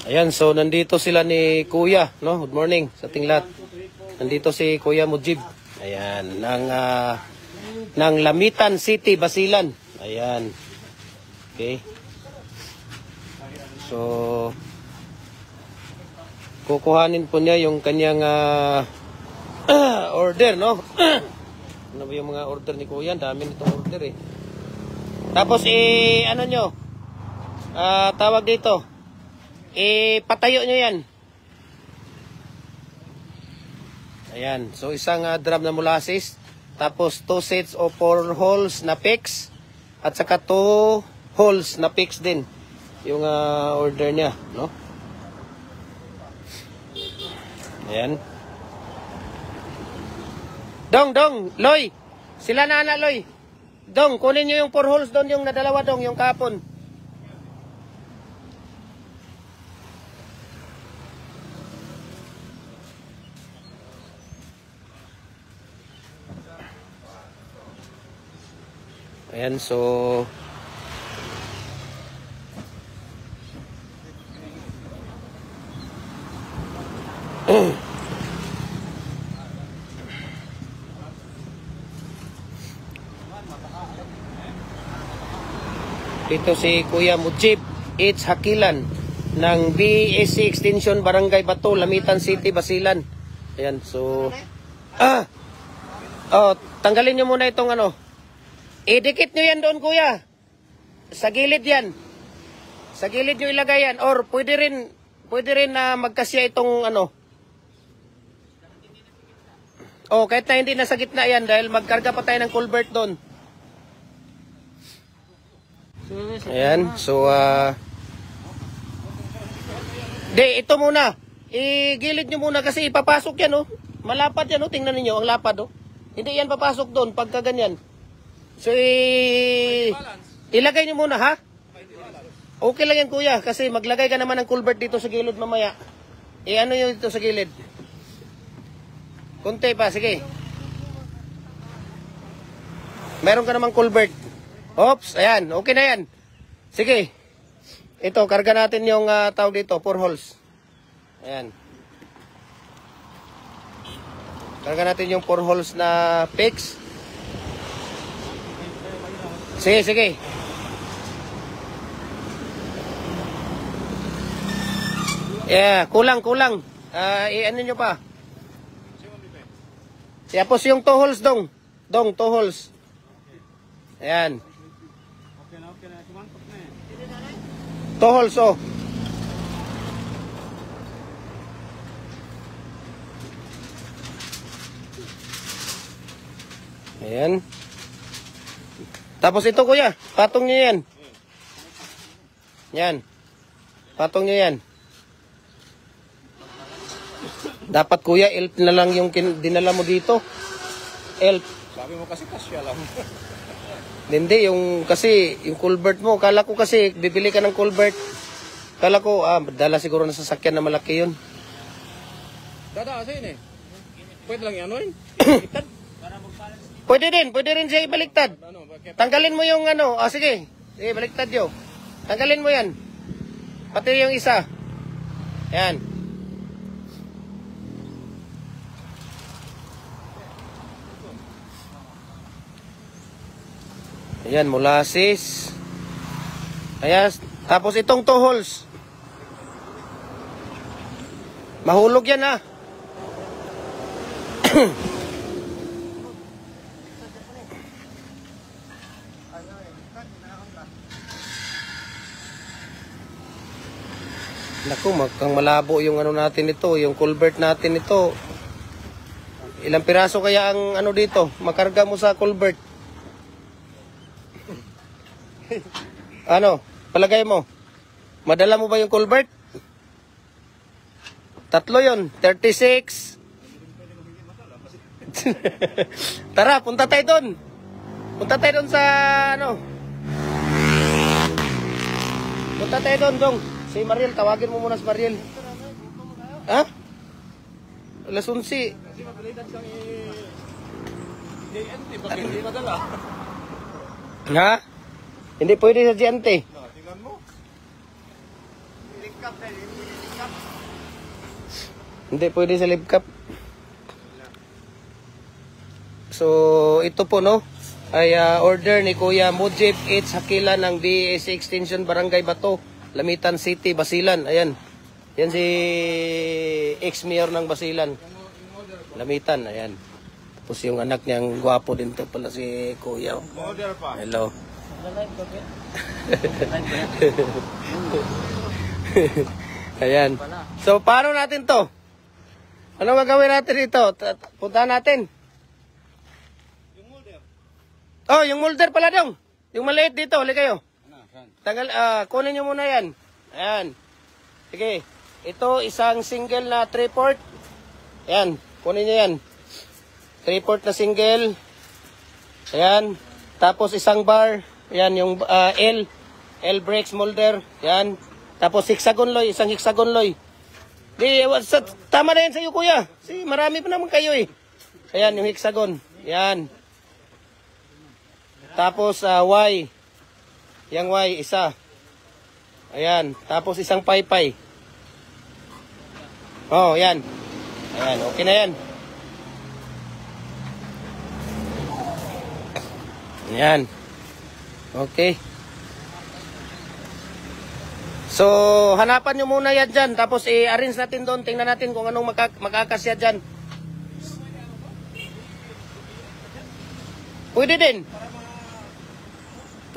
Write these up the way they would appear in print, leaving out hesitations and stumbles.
Ayan, so nandito sila ni Kuya, no? Good morning sa ating lahat. Nandito si Kuya Mujib. Ayan, ng Lamitan City, Basilan. Ayan. Okay. So kukuhanin po niya yung kanyang order, no? Ano ba yung mga order ni Kuya? Dami nitong order eh. Tapos ano nyo? Tawag dito. Patayo nyo yan. Ayan. So, isang drum na molasses. Tapos, 2 sets o 4 holes na picks. At saka 2 holes na picks din. Yung order niya. No? Ayan. Dong, Loy. Sila na anak, Loy. Dong, kunin nyo yung 4 holes doon. Yung nadalawa, Dong. Yung kahapon. Ayan, so ito si Kuya Mujib H. Hakilan ng BSC Extension Barangay Bato, Lamitan City, Basilan. Ayan, so tanggalin nyo muna itong ano. Idikit nyo yan doon, Kuya. Sa gilid yan. Sa gilid nyo ilagay yan. Or pwede rin na magkasya itong ano. Kahit na hindi nasa gitna yan dahil magkarga pa tayo ng culvert doon. Ayan. So, ito muna. Igilid nyo muna kasi ipapasok yan, oh. Malapad yan, oh. Tingnan niyo ang lapad, oh. Hindi yan papasok doon pagka ganyan. So, ilagay nyo muna, ha? Okay lang yan, Kuya. Kasi maglagay ka naman ng culvert dito sa gilid mamaya. Ano yun dito sa gilid? Kunti pa, sige. Meron ka namang culvert. Oops, ayan. Okay na yan. Sige. Ito, karga natin yung tawag dito, 4 holes. Ayan. Karga natin yung 4 holes na picks. Sige. Yeah, kulang. Ano nyo pa? Tapos yung 2 holes, Dong, 2 holes. Ayan. 2 holes, oh. Ayan. Tapos ito, Kuya, patong nyo yan. Yan. Patong nyo yan. Dapat, Kuya, elf na lang yung dinala mo dito. Elf. Sabi mo kasi kasya lang. Hindi, yung culvert mo. Kala ko kasi, bibili ka ng culvert. Kala ko, dala siguro na sasakyan na malaki yun. Dadaasin eh. Pwede lang yan, oy. Pwede rin siya ibaliktad. Tanggalin mo yung ano. Sige. Sige, baliktad yun. Tanggalin mo yan. Pati yung isa. Yan. Ayan, molasses. Ayan. Tapos itong 2 holes. Mahulog yan, ha. Naku, magkang malabo yung ano natin ito, yung culvert natin ito. Ilang piraso kaya ang ano dito, makarga mo sa culvert? Ano, palagay mo? Madala mo ba yung culvert? 3 yun, 36. Tara, punta tayo doon. Punta tayo doon sa ano. Punta tayo doon, Dong. Si Mariel, tawagin mo muna si Mariel. Ha? Alas 11. Kasi mapilitan kang JNT, bakit hindi madala? Ha? Hindi pwede sa GNT. Tingnan mo. Hindi pwede sa live cup. So, ito po no, ay order ni Kuya Mujib H. Hakila ng BAC Extension Barangay Bato, Lamitan City, Basilan. Ayan. Yan si ex-mayor ng Basilan. Lamitan, ayan. Tapos yung anak niyang gwapo din to pala si Kuya. Hello. Ayan. So, paano natin to? Ano gagawin natin dito? Puntahan natin. Oh, yung molder pala dong. Yung maliit dito, huli kayo. Kunin nyo muna yan. Ayan. Sige. Ito, isang single na 3-port. Ayan, kunin nyo yan. 3-port na single. Ayan. Tapos isang bar. Ayan, yung L brakes molder. Ayan. Tapos hexagon loy, isang hexagon loy. Tama na yan sa iyo, kuya. Marami pa naman kayo eh. Ayan, yung hexagon. Ayan. Tapos Y. Yang Y, isa. Ayan. Tapos isang paypay. Oh, ayan. Ayan, okay na yan. Ayan. Okay. So, hanapan nyo muna yan dyan. Tapos i-arrange natin doon. Tingnan natin kung anong makakasya dyan. Pwede din.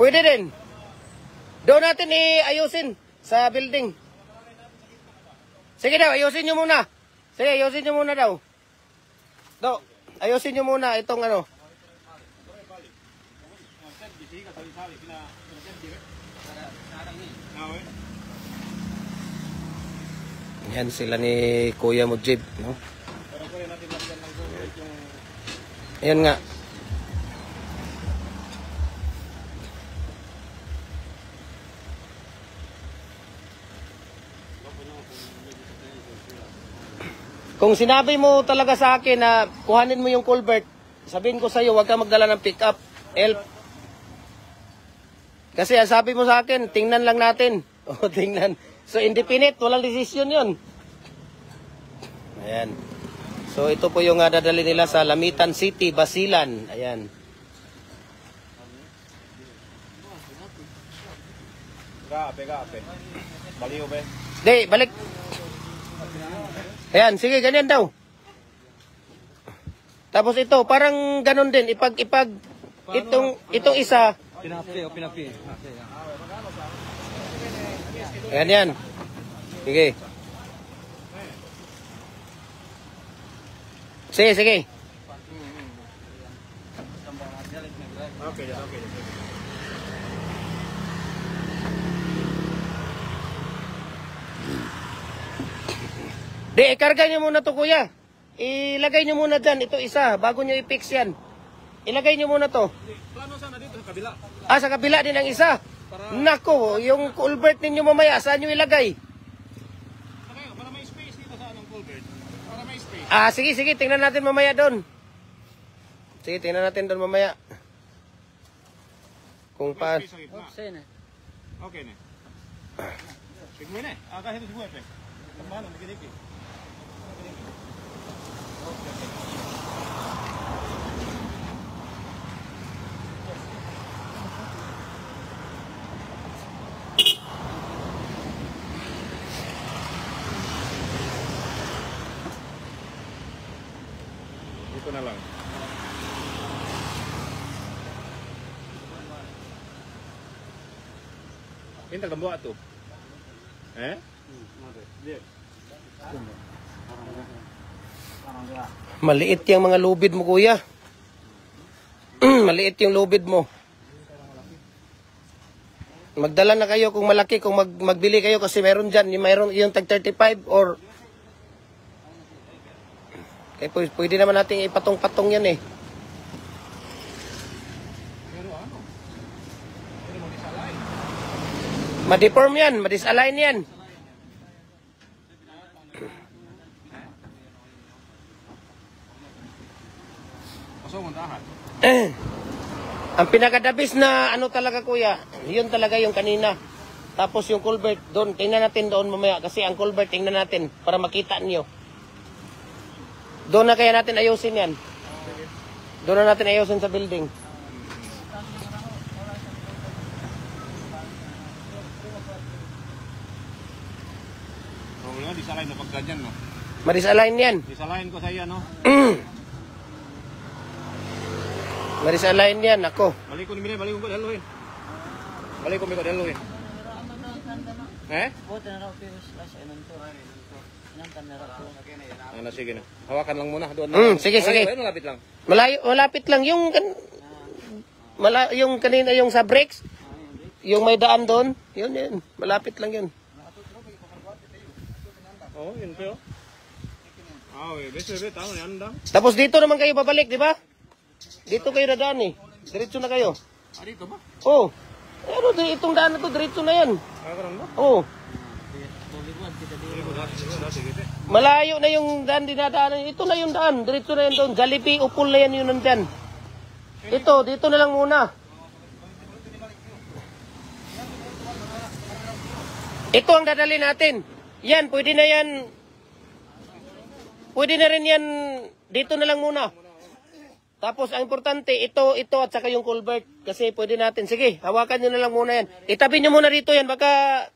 Pwede din. Doon natin i-ayusin sa building. Sige daw, ayusin nyo muna. Sige, ayusin nyo muna daw. Ayusin nyo muna itong ano. Yan sila ni Kuya Mujib, no? Ayan nga. Kung sinabi mo talaga sa akin na kuhanin mo yung culvert, sabihin ko sa iyo, huwag ka magdala ng pick-up, help. Kasi sabi mo sa akin, tingnan lang natin. O, tingnan. So, independent, walang desisyon yun. Ayan. So, ito po yung dadali nila sa Lamitan City, Basilan. Ayan. Gape. Baliw ba? Di, balik. Ayan, sige, ganyan daw. Tapos ito, parang ganun din. Itong isa. Pinapi. Ayan yan. Sige. Sige. Okay. Di, ikarga nyo muna to, kuya. Ilagay nyo muna dyan. Ito isa, bago nyo i-fix yan. Ilagay nyo muna to. Plano sana dito sa kabila. Sa kabila din ang isa. Nako, yung culvert ninyo mamaya, saan nyo ilagay? Para may space dito sa anong culvert. Para may space. Sige, tingnan natin mamaya doon. Sige, tingnan natin doon mamaya. Kung pa... Okay na. Sige mo na. Kahit ito siguro eh. Tambahan, nagiging. Ito na lang. Pinta gambo ato. Maliit yung mga lubid mo, kuya. Maliit yung lubid mo. Magdala na kayo kung malaki, kung magbili kayo kasi meron dyan, mayroon yung tag 35 or... Kaya pwede naman natin ipatong-patong yan eh. Ma-deform yan, ma-disalign yan. Ang pinakadabis na ano talaga, kuya, yun talaga yung kanina. Tapos yung culvert doon, tingnan natin doon mamaya. Kasi ang culvert, tingnan natin para makita niyo. Doon na kaya natin ayusin yan. Doon na natin ayusin sa building. Oh, disalign na pagganyan, no? Marisalign yan. Disalign ko sa iya, no? Marisalign yan, ako. Balik ko ni Mine, balik ko daluhin. Balik ko mi ko daluhin. Eh? Ano, sige na. Hawakan lang muna. Doon na. Sige, sige. Malapit lang. Malapit lang. Yung kanina, yung sa brakes. Yung may daan doon. Yun. Malapit lang yun. Oh, yun po. Beso, tao ni anda. Tapos dito naman kayo babalik, di ba? Dito kayo dadaan eh. Diretso na kayo. Dito ba? Oo. Pero itong daan na to, diretso na yan. Karon ba? Oo. Malayo na yung daan dinadaanan. Ito na yung daan. Diretso na yan doon. Jollibee, Upol na yan yun nandyan. Ito, dito na lang muna. Ito ang dadali natin. Yan, pwede na yan. Pwede na rin yan. Dito na lang muna. Tapos, ang importante, ito, at saka yung culvert. Kasi pwede natin. Sige, hawakan nyo na lang muna yan. Itabi nyo muna dito yan. Baka,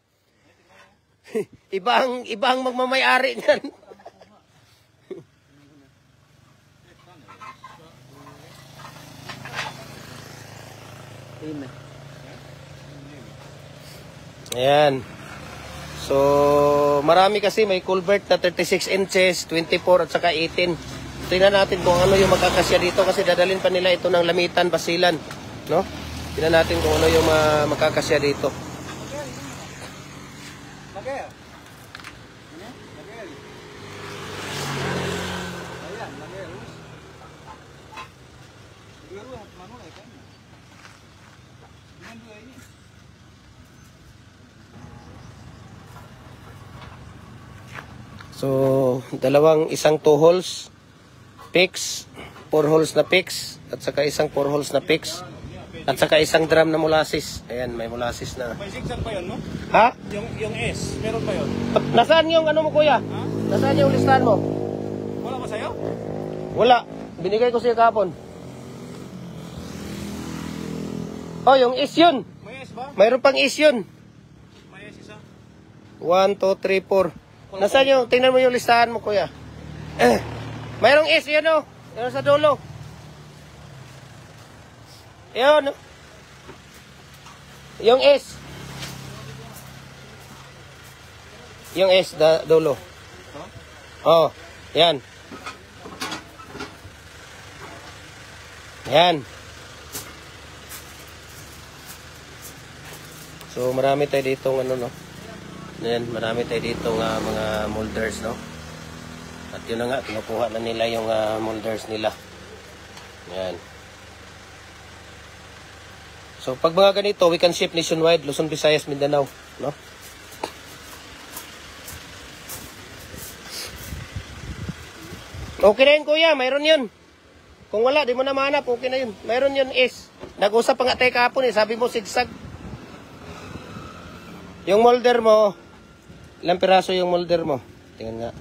iba ang magmamayari niyan. Ayan. So, marami kasi may culvert na 36 inches, 24 at saka 18. Tingnan natin kung ano yung magkakasya dito kasi dadalhin pa nila ito ng Lamitan, Basilan, no? Tingnan natin kung ano yung magkakasya dito. So, isang 2 holes fix, 4 holes na fix, at saka isang 4 holes na fix, at saka isang drum na molasses. Ayan, may molasses na. May zigzag pa yun, no? Ha? Yung S, meron pa yun? Nasaan yung ano mo, kuya? Ha? Nasaan yung listahan mo? Wala ba sa'yo? Wala. Binigay ko sa'yo kahapon. Oh, yung is yun. May S ba? Mayroon pang is yun. May S isa? 1, 2, 3, 4. Nasaan yung, tingnan mo yung listahan mo, kuya. Mayroong is, yun o. Yun sa dulo. Yun. Yung is. Yung is, dulo. Oh, yan. Yan. So, marami tayo ditong ano, no? Yan, marami tayo ditong mga molders, no? At yun na nga, kinukuha na nila yung molders nila. Yan. So, pag mga ganito, we can ship nationwide, Luzon, Visayas, Mindanao, no? Okay na yun, kuya. Mayroon yun. Kung wala, di mo na mahanap. Okay na yun. Mayroon yun is. Nag-usap pa nga tayo kahapon eh. Sabi mo, sigsag. Yung molder mo, ilang piraso yung molder mo? Tingnan nga.